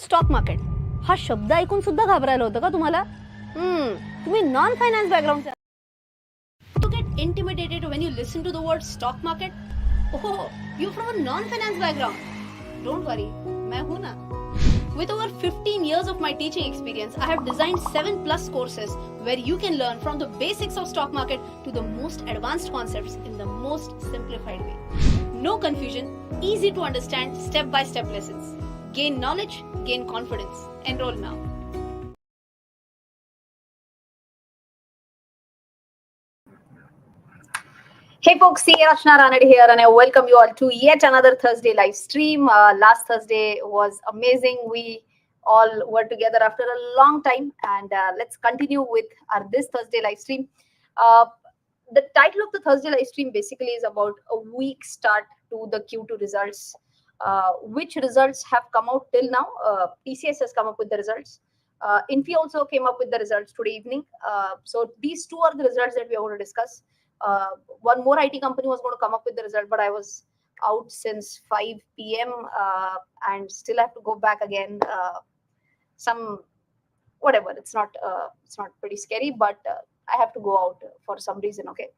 Stock market हा शब्द ऐकून सुद्धा घाबरायला होतं का तुम्हाला? तुम्ही non finance background to get intimidated when you listen to the word stock market? Oh, you're from a non-finance background. Don't worry, मैं हूँ ना. With over 15 years of my teaching experience, I have designed 7+ courses where you can learn from the basics of stock market to the most advanced concepts in the most simplified way. No confusion, easy to understand step-by-step lessons. Gain knowledge, gain confidence. Enroll now. Hey folks, Rachana Ranade here, and I welcome you all to yet another Thursday live stream. Last Thursday was amazing. We all were together after a long time, and let's continue with our this Thursday live stream. The title of the Thursday live stream basically is about a weak start to the Q2 results. Which results have come out till now? TCS has come up with the results. Infy also came up with the results today evening. So these two are the results that we are going to discuss. One more IT company was going to come up with the result, but I was out since 5 p.m. And still have to go back again. Some whatever. It's not pretty scary, but I have to go out for some reason. Okay.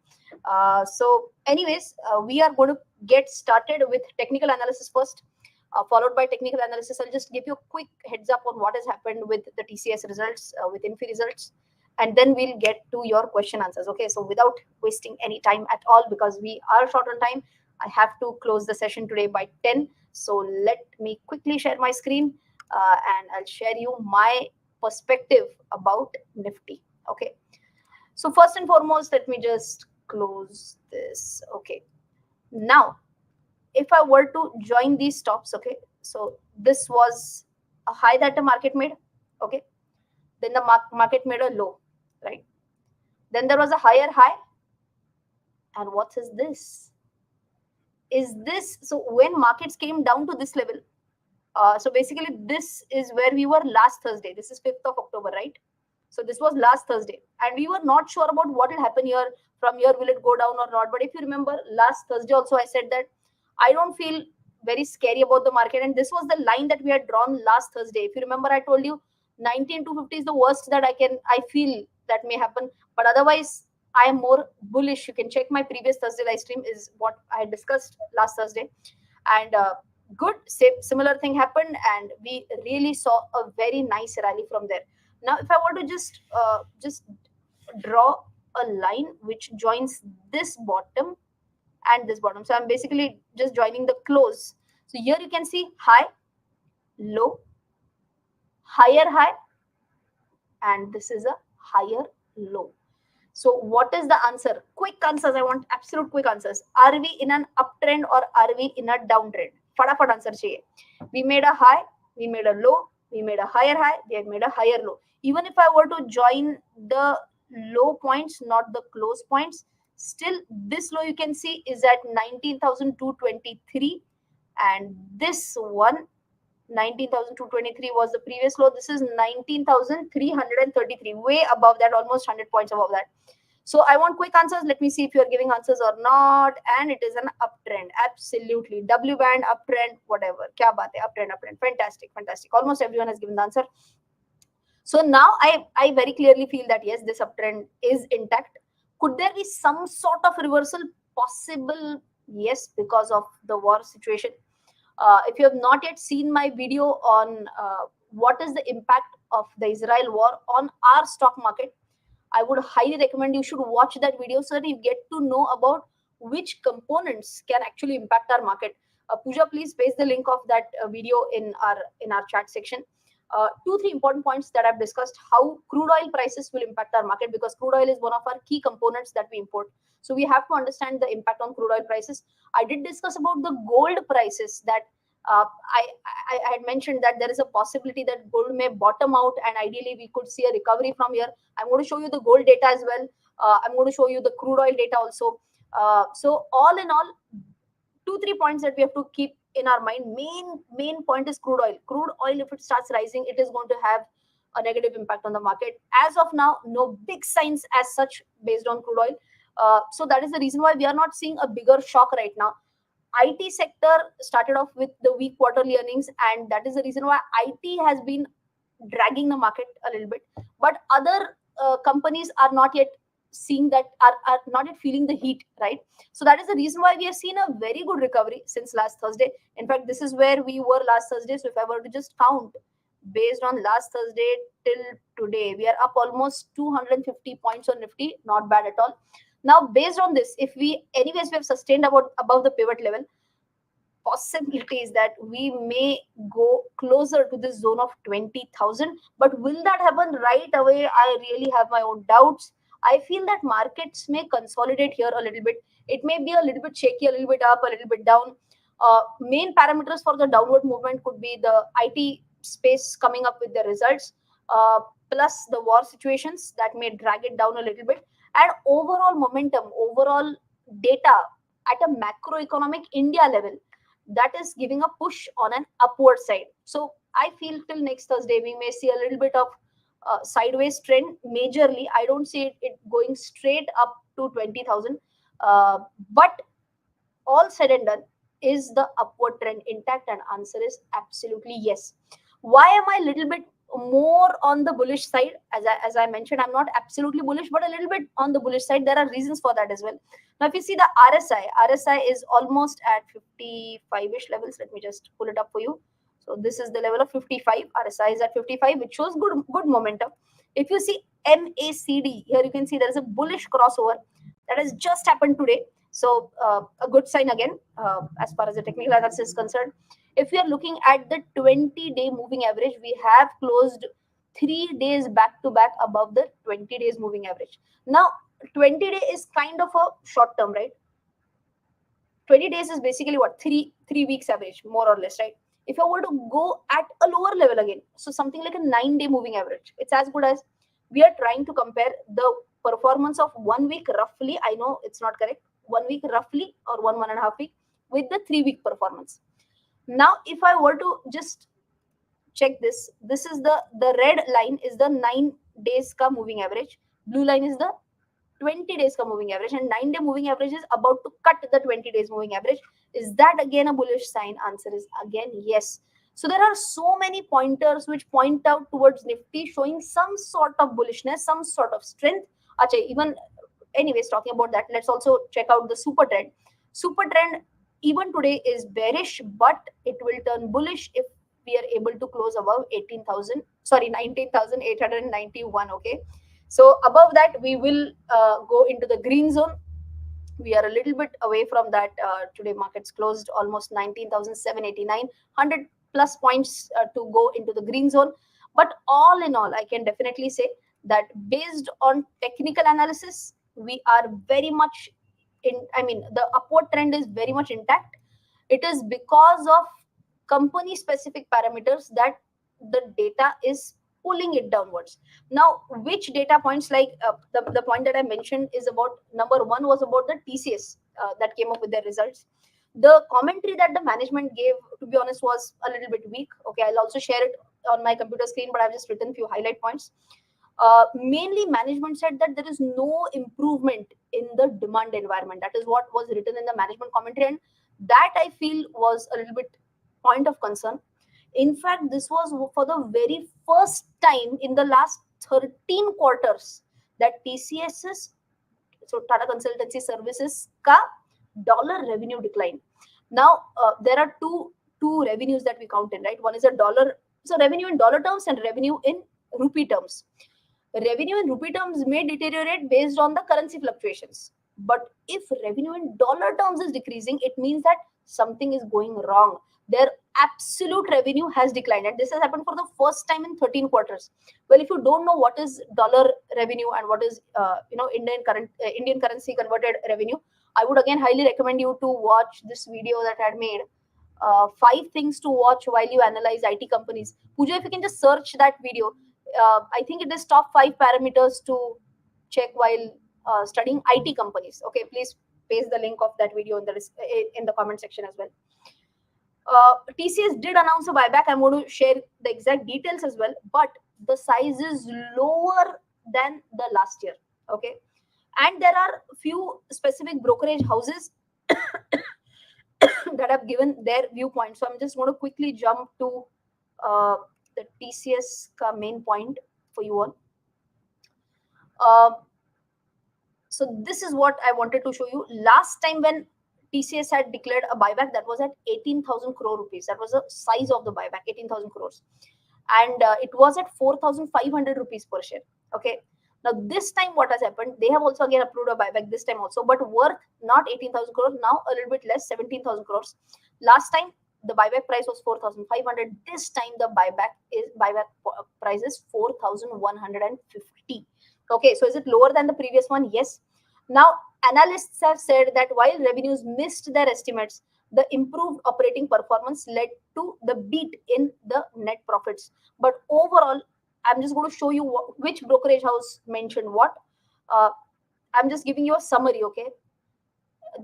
So, anyways, we are going to get started with technical analysis first. Followed by technical analysis. I'll just give you a quick heads up on what has happened with the TCS results, with Infy results, and then we'll get to your question answers. Okay, so without wasting any time at all, because we are short on time, I have to close the session today by 10. So let me quickly share my screen and I'll share you my perspective about Nifty. Okay, so first and foremost, let me just close this. Okay, now if I were to join these stops, okay, so this was a high that the market made, okay, then the market made a low, right? Then there was a higher high, and what is this? Is this, so when markets came down to this level, so basically this is where we were last Thursday. This is 5th of October, right? So this was last Thursday, and we were not sure about what will happen here. From here, will it go down or not? But if you remember, last Thursday also I said that I don't feel very scary about the market, and this was the line that we had drawn last Thursday. If you remember, I told you 19,250 is the worst that I feel that may happen. But otherwise, I am more bullish. You can check my previous Thursday live stream is what I discussed last Thursday, and good similar thing happened, and we really saw a very nice rally from there. Now, if I want to just draw a line which joins this bottom and this bottom, so I'm basically just joining the close. So here you can see high, low, higher high, and this is a higher low. So what is the answer? Quick answers. I want absolute quick answers. Are we in an uptrend or are we in a downtrend? Fadafat answer chahiye. We made a high, we made a low, we made a higher high, we have made a higher low. Even if I were to join the low points, not the close points, still this low you can see is at 19,223, and this one 19,223 was the previous low. This is 19,333, way above that, almost 100 points above that. So I want quick answers. Let me see if you're giving answers or not. And it is an uptrend. Absolutely. W band, uptrend, whatever. Kya baat hai? Uptrend, uptrend. Fantastic, fantastic. Almost everyone has given the answer. So now I very clearly feel that yes, this uptrend is intact. Could there be some sort of reversal possible? Yes, because of the war situation. If you have not yet seen my video on what is the impact of the Israel war on our stock market, I would highly recommend you should watch that video so that you get to know about which components can actually impact our market. Pooja, please paste the link of that video in our chat section. 2-3 important points that I've discussed: how crude oil prices will impact our market, because crude oil is one of our key components that we import. So we have to understand the impact on crude oil prices. I did discuss about the gold prices, that I had mentioned that there is a possibility that gold may bottom out, and ideally we could see a recovery from here. I'm going to show you the gold data as well. I'm going to show you the crude oil data also. So all in all, 2-3 points that we have to keep in our mind. Main point is crude oil. Crude oil, if it starts rising, it is going to have a negative impact on the market. As of now, no big signs as such based on crude oil. So that is the reason why we are not seeing a bigger shock right now. IT sector started off with the weak quarterly earnings, and that is the reason why IT has been dragging the market a little bit. But other companies are not yet seeing that, are not yet feeling the heat, right? So that is the reason why we have seen a very good recovery since last Thursday. In fact, this is where we were last Thursday. So if I were to just count based on last Thursday till today, we are up almost 250 points on Nifty. Not bad at all. Now, based on this, if we, anyways, we have sustained about above the pivot level, possibilities that we may go closer to this zone of 20,000. But will that happen right away? I really have my own doubts. I feel that markets may consolidate here a little bit. It may be a little bit shaky, a little bit up, a little bit down. Main parameters for the downward movement could be the IT space coming up with the results, plus the war situations that may drag it down a little bit, and overall momentum, overall data at a macroeconomic India level that is giving a push on an upward side. So I feel till next Thursday we may see a little bit of sideways trend. Majorly, I don't see it going straight up to 20,000. But all said and done, is the upward trend intact? And answer is absolutely yes. Why am I a little bit more on the bullish side? As I mentioned, I'm not absolutely bullish, but a little bit on the bullish side. There are reasons for that as well. Now, if you see the RSI is almost at 55-ish levels. Let me just pull it up for you. So this is the level of 55. RSI is at 55, which shows good momentum. If you see MACD, here you can see there is a bullish crossover that has just happened today. So a good sign again, as far as the technical analysis is concerned. If we are looking at the 20-day moving average, we have closed 3 days back to back above the 20 days moving average. Now, 20-day is kind of a short term, right? 20 days is basically what, three weeks average, more or less, right? If I were to go at a lower level again, so something like a 9-day moving average, it's as good as, we are trying to compare the performance of 1 week roughly. I know it's not correct. 1 week roughly, or 1.5 week, with the 3-week performance. Now, if I were to just check this, this is the red line is the 9 days ka moving average. Blue line is the 20 days ka moving average, and 9-day moving average is about to cut the 20 days moving average. Is that again a bullish sign? Answer is again yes. So there are so many pointers which point out towards Nifty showing some sort of bullishness, some sort of strength. Achha, even anyways, talking about that, let's also check out the super trend. Super trend even today is bearish, but it will turn bullish if we are able to close above 18,000, sorry, 19,891. Okay, so above that we will go into the green zone. We are a little bit away from that. Today markets closed almost 19,789, 100 plus points to go into the green zone. But all in all, I can definitely say that based on technical analysis, we are very much in, I mean, the upward trend is very much intact. It is because of company specific parameters that the data is pulling it downwards. Now, which data points, like the point that I mentioned is about, number one was about the TCS that came up with their results. The commentary that the management gave, to be honest, was a little bit weak. Okay, I'll also share it on my computer screen, but I've just written a few highlight points. Mainly, management said that there is no improvement in the demand environment. That is what was written in the management commentary, and that I feel was a little bit point of concern. In fact, this was for the very first time in the last 13 quarters that TCS's, so Tata Consultancy Services, ka dollar revenue decline. Now, there are two revenues that we count in, right? One is a dollar, so revenue in dollar terms and revenue in rupee terms. Revenue in rupee terms may deteriorate based on the currency fluctuations. But if revenue in dollar terms is decreasing, it means that something is going wrong. Their absolute revenue has declined, and this has happened for the first time in 13 quarters. Well, if you don't know what is dollar revenue and what is Indian currency converted revenue, I would again highly recommend you to watch this video that I had made. 5 things to watch while you analyze IT companies. Pooja, if you can just search that video, I think it is top 5 parameters to check while studying IT companies. Okay, please paste the link of that video in the comment section as well. TCS did announce a buyback. I'm going to share the exact details as well, but the size is lower than the last year. Okay, and there are few specific brokerage houses that have given their viewpoint. So I'm just going to quickly jump to the TCS main point for you all. So this is what I wanted to show you. Last time when TCS had declared a buyback, that was at 18,000 crore rupees. That was the size of the buyback, 18,000 crores. And it was at 4,500 rupees per share. Okay. Now this time what has happened, they have also again approved a buyback this time also, but worth not 18,000 crores, now a little bit less, 17,000 crores. Last time the buyback price was 4,500. This time the buyback price is 4,150. Okay, so is it lower than the previous one? Yes. Now, analysts have said that while revenues missed their estimates, the improved operating performance led to the beat in the net profits. But overall, I'm just going to show you which brokerage house mentioned what. I'm just giving you a summary, okay?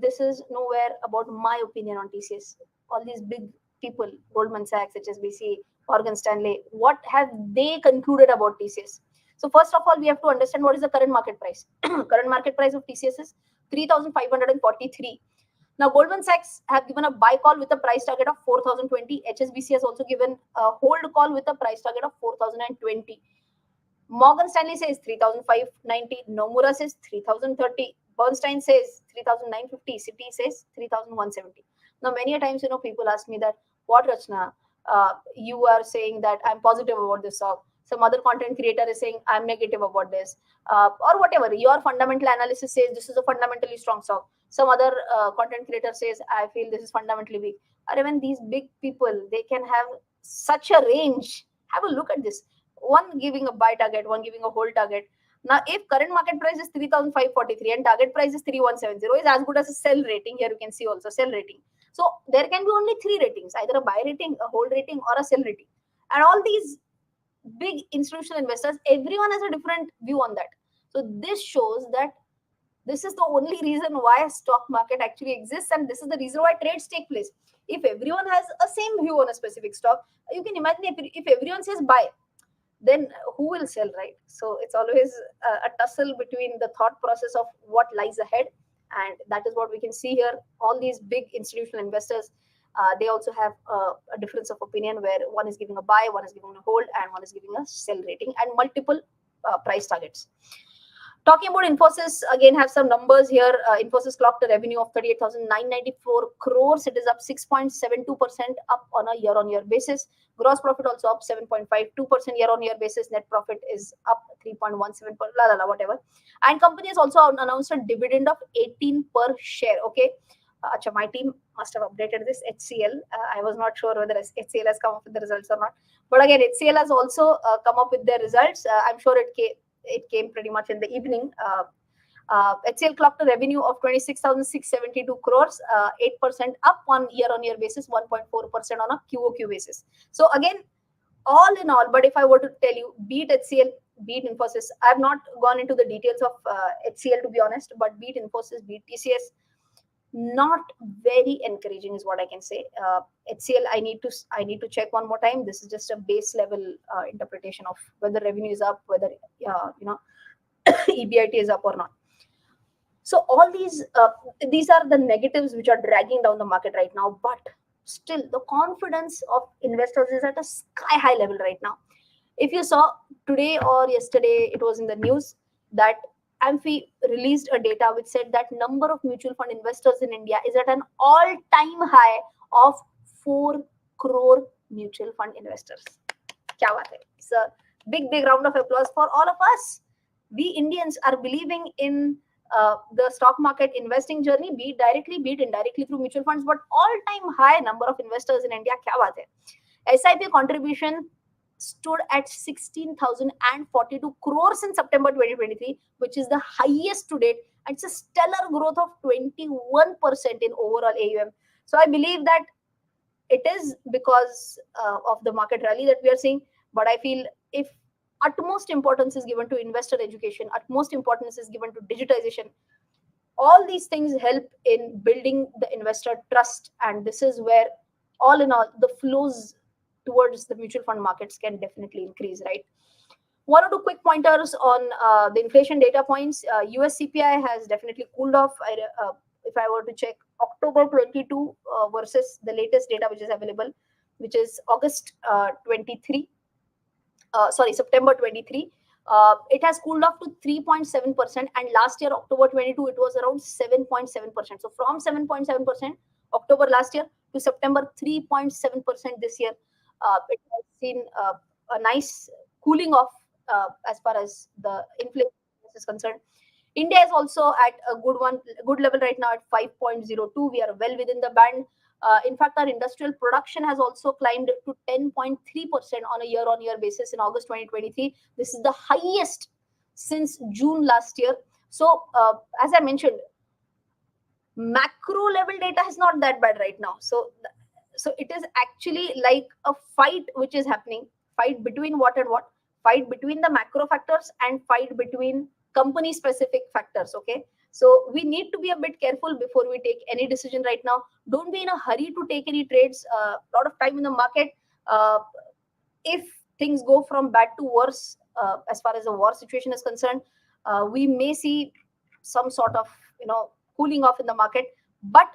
This is nowhere about my opinion on TCS. All these big people, Goldman Sachs, HSBC, Morgan Stanley, what have they concluded about TCS? So first of all, we have to understand what is the current market price. Current market price of TCS is 3,543. Now, Goldman Sachs have given a buy call with a price target of 4,020. HSBC has also given a hold call with a price target of 4,020. Morgan Stanley says 3,590. Nomura says 3,030. Bernstein says 3,950. Citi says 3,170. Now, many a times, people ask me that, what, Rachana, you are saying that I'm positive about this stock. Some other content creator is saying I'm negative about this, or whatever. Your fundamental analysis says this is a fundamentally strong stock. Some other content creator says I feel this is fundamentally weak. Or even these big people, they can have such a range. Have a look at this. One giving a buy target, one giving a hold target. Now, if current market price is 3,543 and target price is 3,170, is as good as a sell rating. Here you can see also sell rating. So there can be only three ratings, either a buy rating, a hold rating, or a sell rating. And all these big institutional investors, everyone has a different view on that. So this shows that this is the only reason why a stock market actually exists, and this is the reason why trades take place. If everyone has a same view on a specific stock, you can imagine if everyone says buy, then who will sell, right? So it's always a tussle between the thought process of what lies ahead, and that is what we can see here. All these big institutional investors, they also have a difference of opinion, where one is giving a buy, one is giving a hold, and one is giving a sell rating, and multiple price targets. Talking about Infosys, again have some numbers here. Infosys clocked a revenue of 38,994 crores. It is up 6.72% up on a year-on-year basis. Gross profit also up 7.52% year-on-year basis. Net profit is up 3.17%, whatever. And company has also announced a dividend of 18 per share. Okay. My team must have updated this. HCL. I was not sure whether HCL has come up with the results or not. But again, HCL has also come up with their results. I'm sure it came pretty much in the evening. HCL clocked a revenue of 26,672 crores, 8% up on year-on-year basis, 1.4% on a QOQ basis. So again, all in all, but if I were to tell you, beat HCL, beat Infosys, I have not gone into the details of HCL to be honest, but beat Infosys, beat TCS, not very encouraging is what I can say. HCL, I need to check one more time. This is just a base level interpretation of whether revenue is up, whether EBIT is up or not. So all these are the negatives which are dragging down the market right now. But still, the confidence of investors is at a sky high level right now. If you saw today or yesterday, it was in the news that AMFI released a data which said that number of mutual fund investors in India is at an all-time high of 4 crore mutual fund investors. Kya baat hai? It's a big round of applause for all of us. We Indians are believing in the stock market investing journey, be it directly, be it indirectly through mutual funds, but all-time high number of investors in India. Kya baat hai? SIP contribution stood at 16,042 crores in September 2023, which is the highest to date. And it's a stellar growth of 21% in overall AUM. So I believe that it is because of the market rally that we are seeing. But I feel if utmost importance is given to investor education, utmost importance is given to digitization, all these things help in building the investor trust. And this is where, all in all, the flows towards the mutual fund markets can definitely increase, right? One or two quick pointers on the inflation data points. US CPI has definitely cooled off. if I were to check October 22 versus the latest data which is available, which is August 23, September 23, it has cooled off to 3.7%, and last year October 22 it was around 7.7%. So from 7.7% October last year to September 3.7% this year, it has seen a nice cooling off as far as the inflation is concerned. India is also at a good level right now at 5.02. We are well within the band. In fact, our industrial production has also climbed to 10.3% on a year-on-year basis in August 2023. This is the highest since June last year. So, as I mentioned, macro level data is not that bad right now. So it is actually like a fight which is happening. Fight between what and what? Fight between the macro factors and fight between company specific factors. Okay, so we need to be a bit careful before we take any decision right now. Don't be in a hurry to take any trades. A lot of time in the market, if things go from bad to worse, as far as the war situation is concerned, we may see some sort of cooling off in the market. But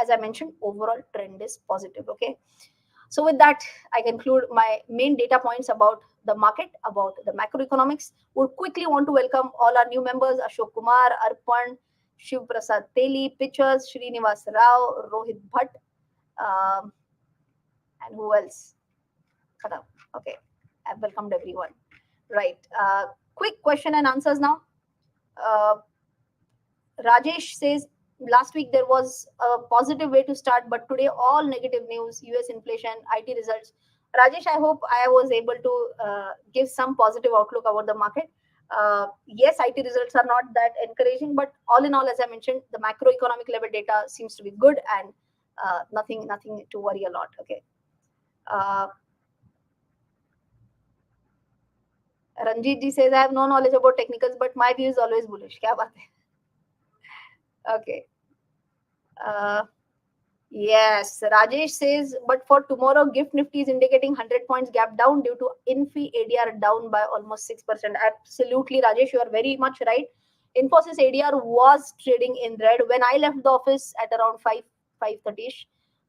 as I mentioned, overall trend is positive. Okay, so with that, I conclude my main data points about the market, about the macroeconomics. Would quickly want to welcome all our new members: Ashok Kumar, Arpan, Shiv Prasad Teli, Pictures, Srinivas Rao, Rohit Bhatt, and who else? Khadam. Okay, I've welcomed everyone. Right. Quick question and answers now. Rajesh says, last week there was a positive way to start, but today all negative news, US inflation, IT results. Rajesh, I hope I was able to give some positive outlook about the market. Yes, IT results are not that encouraging, but all in all, as I mentioned, the macroeconomic level data seems to be good, and nothing to worry a lot. Okay. Ranjit ji says, I have no knowledge about technicals, but my view is always bullish. Kya baat hai? Okay. Yes, Rajesh says, but for tomorrow, GIFT Nifty is indicating 100 points gap down due to Infy ADR down by almost 6%. Absolutely, Rajesh, you are very much right. Infosys ADR was trading in red when I left the office at around 5:30ish.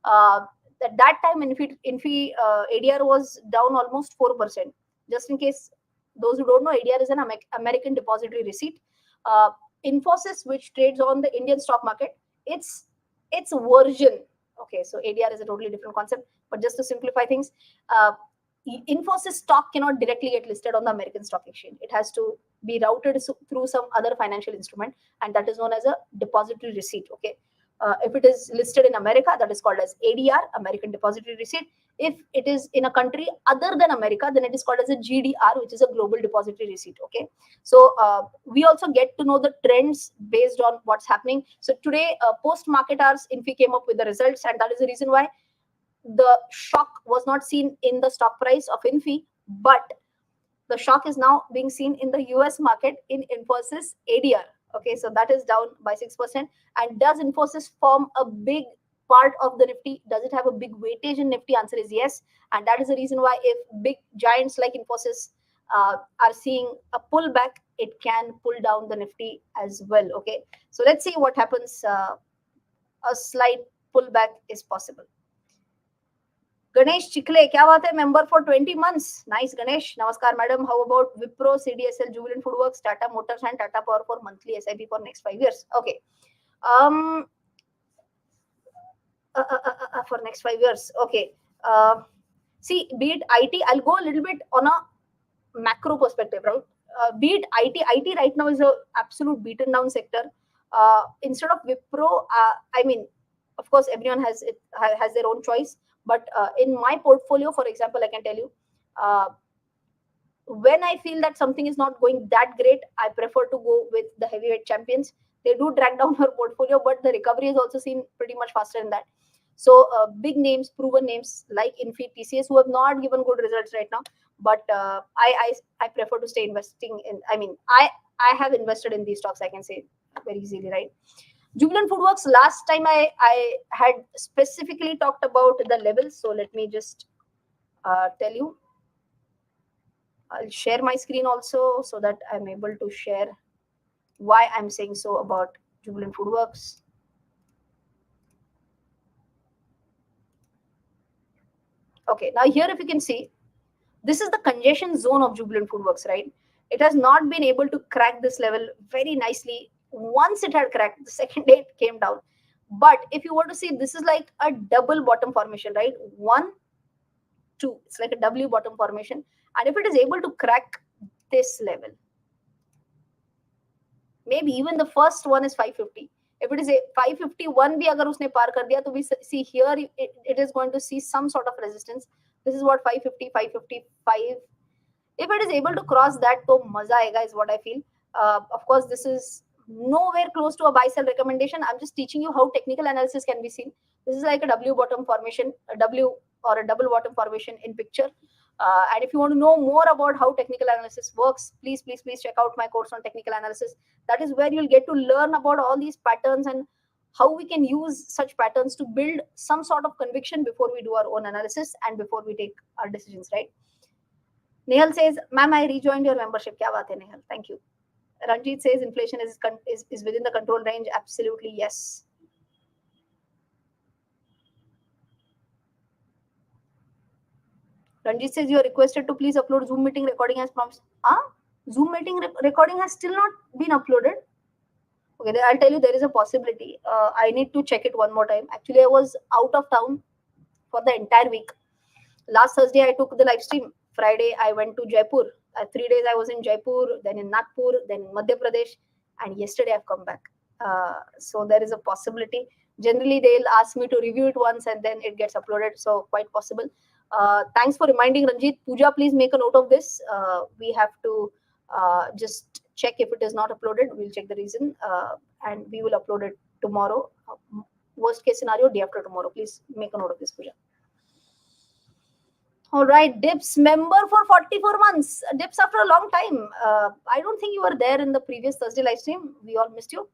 At that time, Infy ADR was down almost 4%. Just in case those who don't know, ADR is an American depository receipt. Infosys, which trades on the Indian stock market, its version. Okay, so ADR is a totally different concept, but just to simplify things, Infosys stock cannot directly get listed on the American stock exchange. It has to be routed through some other financial instrument, and that is known as a depository receipt. Okay, if it is listed in America, that is called as ADR, American Depository Receipt. If it is in a country other than America, then it is called as a GDR, which is a Global Depository Receipt. Okay, so we also get to know the trends based on what's happening. So today, post market hours, Infy came up with the results, and that is the reason why the shock was not seen in the stock price of Infy, but the shock is now being seen in the US market in Infosys ADR. Okay, so that is down by 6%. And does Infosys form a big part of the Nifty? Does it have a big weightage in Nifty? Answer is yes. And that is the reason why if big giants like Infosys are seeing a pullback, it can pull down the Nifty as well. Okay, so let's see what happens. A slight pullback is possible. Ganesh Chikle, kya baat hai? Member for 20 months. Nice, Ganesh. Namaskar, madam. How about Wipro, CDSL, Jubilant Foodworks, Tata Motors, and Tata Power for monthly SIP for next 5 years? Okay. For next 5 years. Okay. See, be it IT, I'll go a little bit on a macro perspective, right? Be it IT right now is a absolute beaten down sector. Instead of Wipro, I mean, of course, everyone has their own choice. But in my portfolio, for example, I can tell you, when I feel that something is not going that great, I prefer to go with the heavyweight champions. They do drag down your portfolio, but the recovery is also seen pretty much faster than that. So big names, proven names like Infy, TCS, who have not given good results right now. But I prefer to stay investing in. I mean, I have invested in these stocks. I can say very easily, right? Jubilant Foodworks, last time I had specifically talked about the levels. So let me just tell you. I'll share my screen also so that I'm able to share why I'm saying so about Jubilant Foodworks. Okay, now here if you can see, this is the congestion zone of Jubilant Foodworks, right? It has not been able to crack this level very nicely. Once it had cracked, the second day it came down. But if you were to see, this is like a double bottom formation, right? 1, 2, it's like a W bottom formation. And if it is able to crack this level, maybe even the first one is 550. If it is a 551 bhi agar usne par kar diya, to we see here it is going to see some sort of resistance. This is what 550, 555. If it is able to cross that, to maza aega is what I feel. Of course, this is nowhere close to a buy sell recommendation. I'm just teaching you how technical analysis can be seen. This is like a W bottom formation, a W or a double bottom formation in picture. And if you want to know more about how technical analysis works, please check out my course on technical analysis. That is where you'll get to learn about all these patterns and how we can use such patterns to build some sort of conviction before we do our own analysis and before we take our decisions, right? Nehal says, ma'am, I rejoined your membership. Kya baat hai, Nehal? Thank you. Ranjit says inflation is within the control range. Absolutely, yes. Ranjit says you are requested to please upload Zoom meeting recording as promised. Zoom meeting recording has still not been uploaded. Okay, I'll tell you there is a possibility. I need to check it one more time. Actually, I was out of town for the entire week. Last Thursday, I took the live stream. Friday, I went to Jaipur. 3 days I was in Jaipur, then in Nagpur, then in Madhya Pradesh, and yesterday I've come back. So there is a possibility. Generally, they'll ask me to review it once and then it gets uploaded. So quite possible. Thanks for reminding, Ranjit. Pooja, please make a note of this. We have to just check if it is not uploaded. We'll check the reason and we will upload it tomorrow. Worst case scenario, day after tomorrow. Please make a note of this, Pooja. All right, Dips member for 44 months. Dips after a long time. I don't think you were there in the previous Thursday live stream. We all missed you.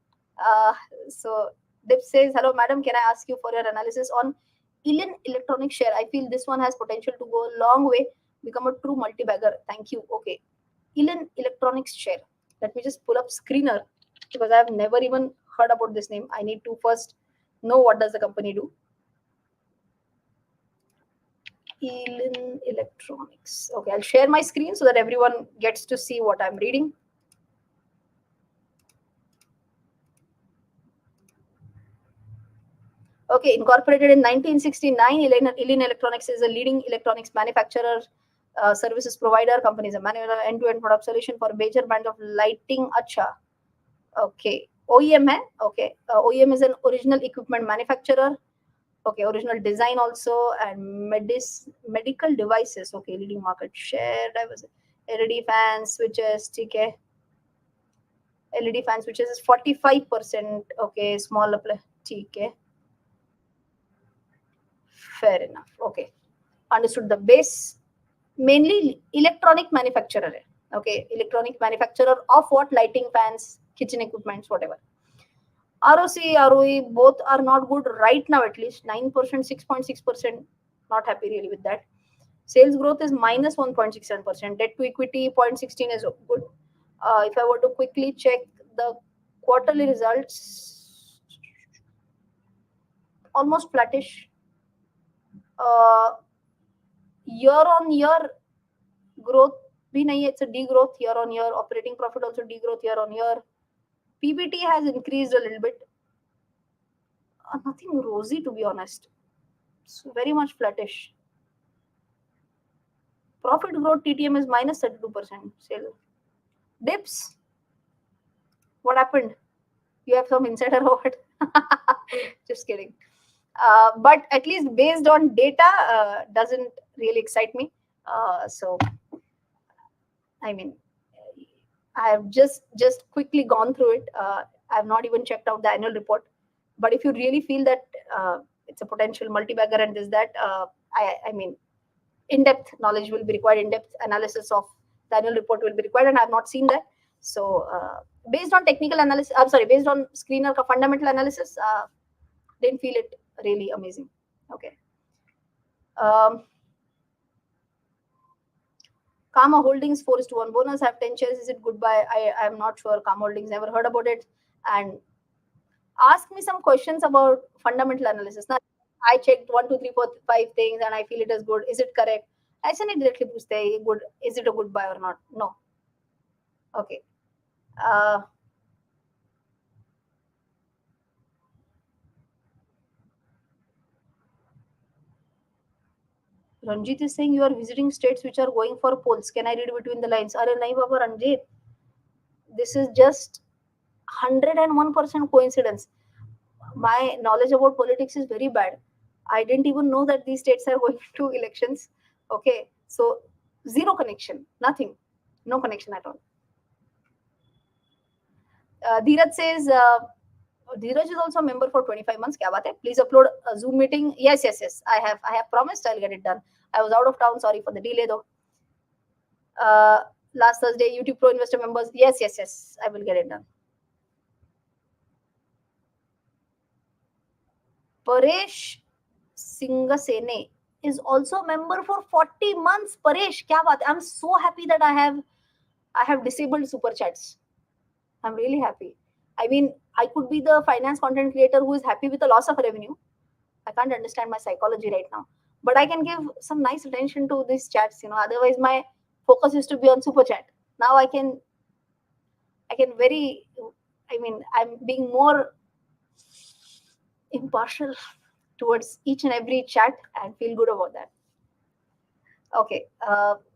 So Dips says, hello, madam. Can I ask you for your analysis on Elin Electronics share? I feel this one has potential to go a long way, become a true multi-bagger. Thank you. Okay. Elin Electronics share. Let me just pull up screener because I have never even heard about this name. I need to first know what does the company do. Elin Electronics. Okay, I'll share my screen so that everyone gets to see what I'm reading. Okay, incorporated in 1969, Elin Electronics is a leading electronics manufacturer, services provider. Company is a manufacturer end-to-end product solution for major brands of lighting. Acha. Okay, OEM hai. Okay, OEM is an original equipment manufacturer. Okay, original design also, and medical devices. Okay, leading market share, diversity. LED fans, switches, okay. LED fan switches is 45%. Okay, small apply. Okay. Fair enough. Okay. Understood the base. Mainly electronic manufacturer. Okay, electronic manufacturer of what? Lighting fans, kitchen equipments, whatever. ROC, ROE, both are not good right now, at least 9%, 6.6%. Not happy really with that. Sales growth is minus 1.67%. Debt to equity 0.16 is good. If I were to quickly check the quarterly results, almost flattish. Year on year growth bhi nahi, it's a degrowth year on year. Operating profit also degrowth year on year. PBT has increased a little bit. Nothing rosy, to be honest. So very much flattish. Profit growth TTM is minus 32%. Sale. Dips. What happened? You have some insider or what? Just kidding. But at least based on data, doesn't really excite me. So, I mean, I have just quickly gone through it. I have not even checked out the annual report. But if you really feel that it's a potential multi-bagger and this that, I mean, in-depth knowledge will be required. In-depth analysis of the annual report will be required, and I have not seen that. So, based on technical analysis, I'm sorry, based on screener fundamental analysis, didn't feel it really amazing. Okay. Karma Holdings 4:1 bonus, have 10 shares. Is it goodbye? I'm not sure. Karma Holdings, never heard about it. And ask me some questions about fundamental analysis. Now, I checked 1, 2, 3, 4, 5 things and I feel it is good. Is it correct? ऐसे नहीं directly पूछते हैं ये good. Is it a good buy or not? No. Okay. Ranjit is saying you are visiting states which are going for polls. Can I read between the lines? अरे नहीं बाबा Ranjit. This is just 101% coincidence. My knowledge about politics is very bad. I didn't even know that these states are going to elections. Okay, so zero connection, nothing, no connection at all. Dheeraj says, Dheeraj is also a member for 25 months. Kya baat hai? Please upload a Zoom meeting. Yes. I have promised I'll get it done. I was out of town. Sorry for the delay though. Last Thursday, YouTube Pro Investor members. Yes. I will get it done. Paresh Singasene is also a member for 40 months. Paresh, kya baat hai? I'm so happy that I have disabled super chats. I'm really happy. I mean, I could be the finance content creator who is happy with the loss of revenue. I can't understand my psychology right now, but I can give some nice attention to these chats. Otherwise my focus used to be on super chat. Now I can I'm being more impartial towards each and every chat and feel good about that. Okay,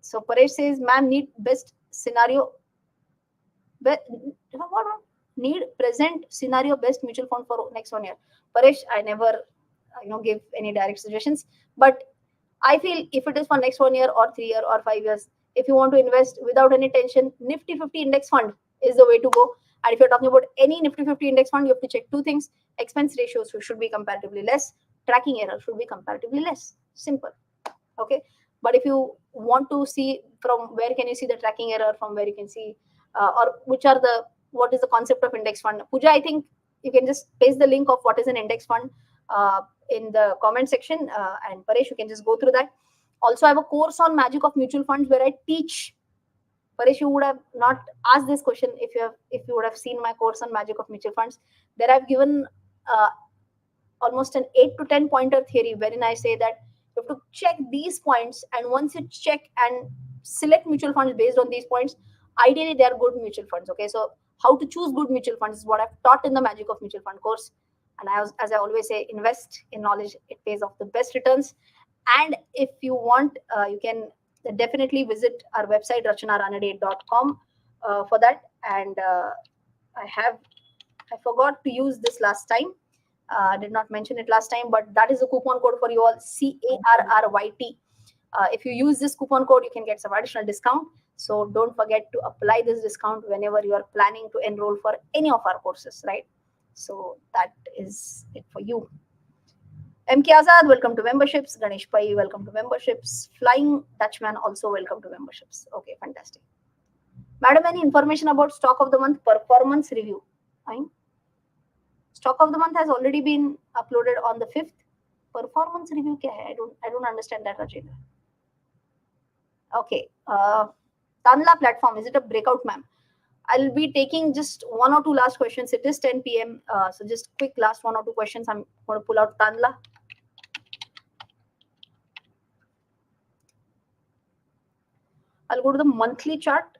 so Paresh says, ma'am, need best scenario. What? Need present scenario best mutual fund for next 1 year. Paresh, I never, give any direct suggestions, but I feel if it is for next 1 year or 3 year or 5 years, if you want to invest without any tension, Nifty 50 index fund is the way to go. And if you're talking about any Nifty 50 index fund, you have to check two things: expense ratios should be comparatively less, tracking error should be comparatively less. Simple. Okay. But if you want to see from where can you see the tracking error, from where you can see or what is the concept of index fund, Pooja, I think you can just paste the link of what is an index fund in the comment section, and Paresh, you can just go through that. Also, I have a course on magic of mutual funds where I teach. Paresh, you would have not asked this question if you would have seen my course on magic of mutual funds. There I've given almost an 8 to 10 pointer theory wherein I say that you have to check these points, and once you check and select mutual funds based on these points, ideally they are good mutual funds. Okay, so how to choose good mutual funds is what I've taught in the magic of mutual fund course. And as I always say, invest in knowledge, it pays off the best returns. And if you want, you can definitely visit our website rachanaranade.com for that. And I forgot to use this last time. I did not mention it last time, but that is the coupon code for you all, CARRYT. If you use this coupon code, you can get some additional discount. So don't forget to apply this discount whenever you are planning to enroll for any of our courses, right? So that is it for you. MK Azad, welcome to memberships. Ganesh Pai, welcome to memberships. Flying Dutchman, also welcome to memberships. Okay, fantastic. Madam, any information about stock of the month performance review? Fine. Stock of the month has already been uploaded on the 5th. Performance review kya hai? I don't understand that, Rajendra. Okay. Tanla platform, is it a breakout, ma'am? I'll be taking just 1 or 2 last questions. It is 10 p.m. So just quick last 1 or 2 questions. I'm going to pull out Tanla. I'll go to the monthly chart.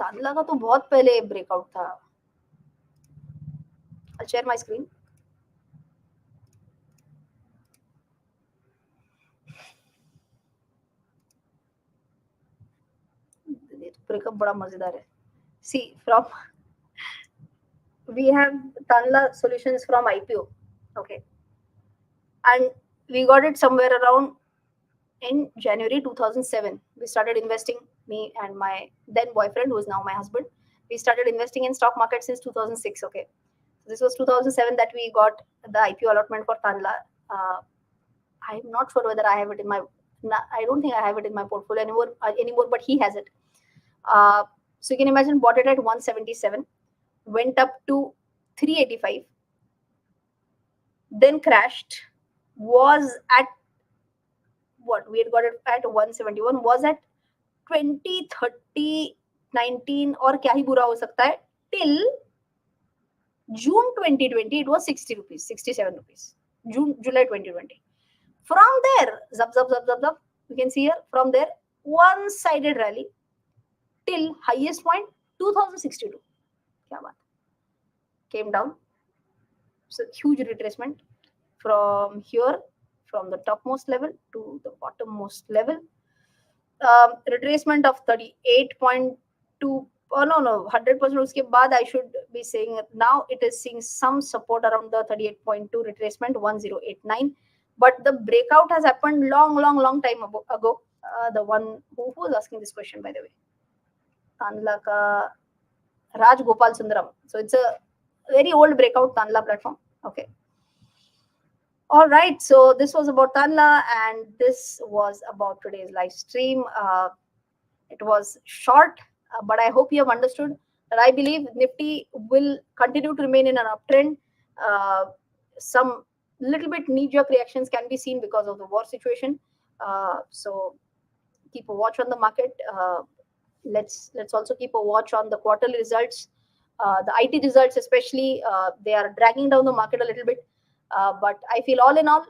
Tanla का तो बहुत पहले breakout था. I'll share my screen. Breakup बड़ा मजेदार है. See, we have Tanla Solutions from IPO. Okay. And we got it somewhere around in January 2007. We started investing, me and my then boyfriend, who is now my husband. We started investing in stock market since 2006. Okay. So this was 2007 that we got the IPO allotment for Tanla. I'm not sure whether I have it in my, I don't think I have it in my portfolio anymore, but he has it. So you can imagine, bought it at 177, went up to 385, then crashed, was at what? We had got it at 171, was at 20, 30, 19 और क्या ही बुरा हो सकता है till June 2020, it was 60 rupees, 67 rupees. July 2020. From there, zap, zap, zap, zap, zap, you can see here, from there, one-sided rally till highest point 2062. Kya baat? Came down. So huge retracement from here, from the topmost level to the bottommost level. Retracement of 38.2. Oh no, 100%. Uske baad I should be saying now it is seeing some support around the 38.2 retracement 1089. But the breakout has happened long time ago. The one who was asking this question, by the way, Tanla ka Raj Gopal Sundaram. So it's a very old breakout, Tanla platform. Okay. All right. So this was about Tanla, and this was about today's live stream. It was short, but I hope you have understood that I believe Nifty will continue to remain in an uptrend. Some little bit knee-jerk reactions can be seen because of the war situation. So keep a watch on the market. Let's also keep a watch on the quarterly results. The IT results, especially, they are dragging down the market a little bit. But I feel all in all,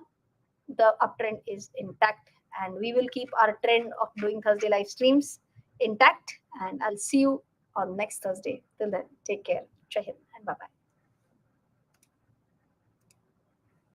the uptrend is intact, and we will keep our trend of doing Thursday live streams intact. And I'll see you on next Thursday. Till then, take care. Jai Hind and bye-bye.